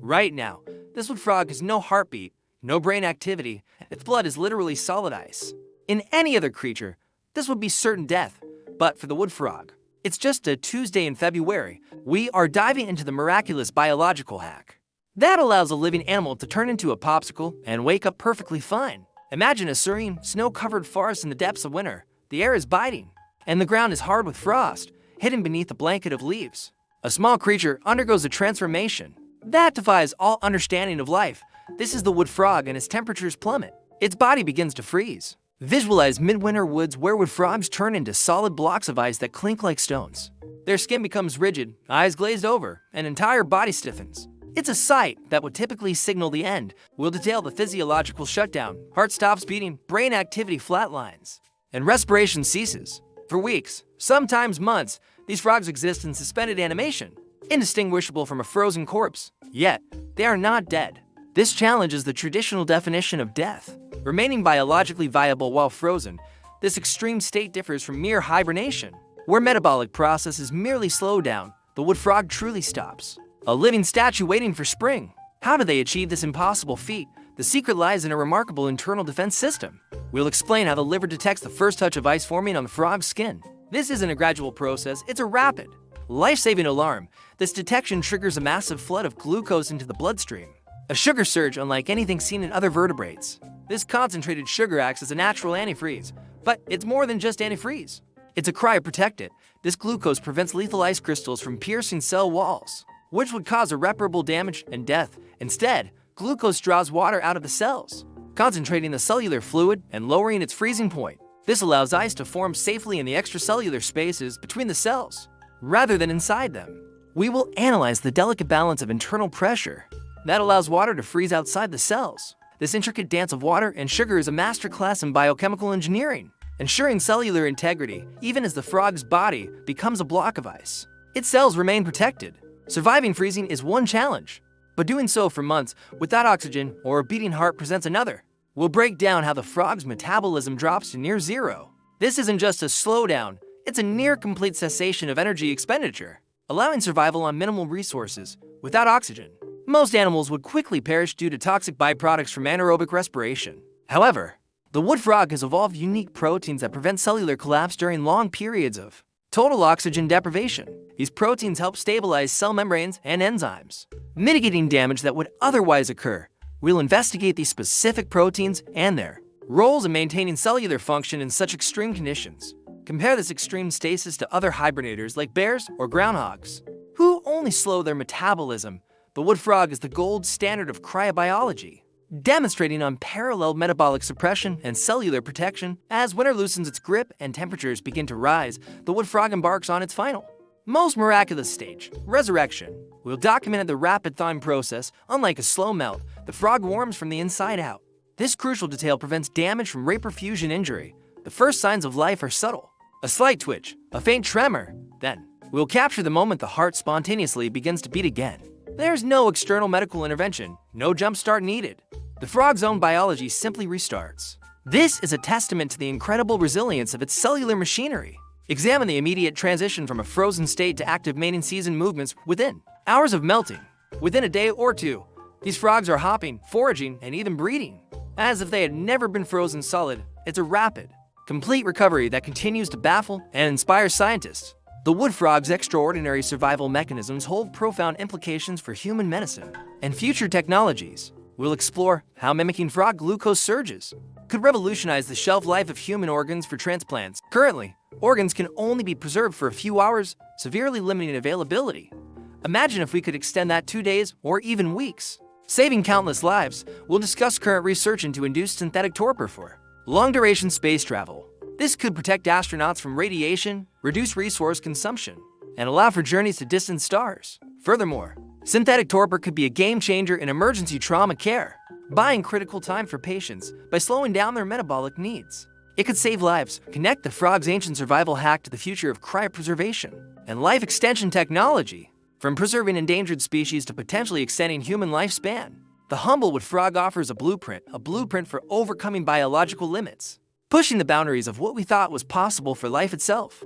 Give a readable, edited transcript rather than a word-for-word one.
Right now, this wood frog has no heartbeat, no brain activity, its blood is literally solid ice. In any other creature, this would be certain death, but for the wood frog, it's just a Tuesday in February. We are diving into the miraculous biological hack that allows a living animal to turn into a popsicle and wake up perfectly fine. Imagine a serene, snow-covered forest in the depths of winter. The air is biting, and the ground is hard with frost, hidden beneath a blanket of leaves. A small creature undergoes a transformation that defies all understanding of life. This is the wood frog, and its temperatures plummet. Its body begins to freeze. Visualize midwinter woods where wood frogs turn into solid blocks of ice that clink like stones. Their skin becomes rigid, eyes glazed over, and entire body stiffens. It's a sight that would typically signal the end. We'll detail the physiological shutdown. Heart stops beating, brain activity flatlines, and respiration ceases. For weeks, sometimes months, these frogs exist in suspended animation, indistinguishable from a frozen corpse. Yet, they are not dead. This challenges the traditional definition of death. Remaining biologically viable while frozen, this extreme state differs from mere hibernation, where metabolic processes merely slow down. The wood frog truly stops, a living statue waiting for spring. How do they achieve this impossible feat? The secret lies in a remarkable internal defense system. We'll explain how the liver detects the first touch of ice forming on the frog's skin. This isn't a gradual process, it's a rapid, life-saving alarm. This detection triggers a massive flood of glucose into the bloodstream, a sugar surge unlike anything seen in other vertebrates. This concentrated sugar acts as a natural antifreeze, but it's more than just antifreeze. It's a cryoprotectant. This glucose prevents lethal ice crystals from piercing cell walls, which would cause irreparable damage and death. Instead, glucose draws water out of the cells, concentrating the cellular fluid and lowering its freezing point. This allows ice to form safely in the extracellular spaces between the cells, rather than inside them. We will analyze the delicate balance of internal pressure that allows water to freeze outside the cells. This intricate dance of water and sugar is a masterclass in biochemical engineering, ensuring cellular integrity even as the frog's body becomes a block of ice. Its cells remain protected. Surviving freezing is one challenge, but doing so for months without oxygen or a beating heart presents another. We'll break down how the frog's metabolism drops to near zero. This isn't just a slowdown, it's a near-complete cessation of energy expenditure, allowing survival on minimal resources. Without oxygen, most animals would quickly perish due to toxic byproducts from anaerobic respiration. However, the wood frog has evolved unique proteins that prevent cellular collapse during long periods of total oxygen deprivation. These proteins help stabilize cell membranes and enzymes, mitigating damage that would otherwise occur. We'll investigate these specific proteins and their roles in maintaining cellular function in such extreme conditions. Compare this extreme stasis to other hibernators like bears or groundhogs, who only slow their metabolism. The wood frog is the gold standard of cryobiology, demonstrating unparalleled metabolic suppression and cellular protection. As winter loosens its grip and temperatures begin to rise, the wood frog embarks on its final, most miraculous stage, resurrection. We'll document the rapid thawing process. Unlike a slow melt, the frog warms from the inside out. This crucial detail prevents damage from reperfusion injury. The first signs of life are subtle. A slight twitch, a faint tremor. Then, we'll capture the moment the heart spontaneously begins to beat again. There's no external medical intervention, no jumpstart needed. The frog's own biology simply restarts. This is a testament to the incredible resilience of its cellular machinery. Examine the immediate transition from a frozen state to active mating season movements within hours of melting. Within a day or two, these frogs are hopping, foraging, and even breeding, as if they had never been frozen solid. It's a rapid, complete recovery that continues to baffle and inspire scientists. The wood frog's extraordinary survival mechanisms hold profound implications for human medicine and future technologies. We'll explore how mimicking frog glucose surges could revolutionize the shelf life of human organs for transplants. Currently, organs can only be preserved for a few hours, severely limiting availability. Imagine if we could extend that 2 days or even weeks, saving countless lives. We'll discuss current research into induced synthetic torpor for long-duration space travel. This could protect astronauts from radiation, reduce resource consumption, and allow for journeys to distant stars. Furthermore, synthetic torpor could be a game-changer in emergency trauma care, buying critical time for patients by slowing down their metabolic needs. It could save lives. Connect the frog's ancient survival hack to the future of cryopreservation and life extension technology. From preserving endangered species to potentially extending human lifespan, the humble wood frog offers a blueprint for overcoming biological limits, pushing the boundaries of what we thought was possible for life itself.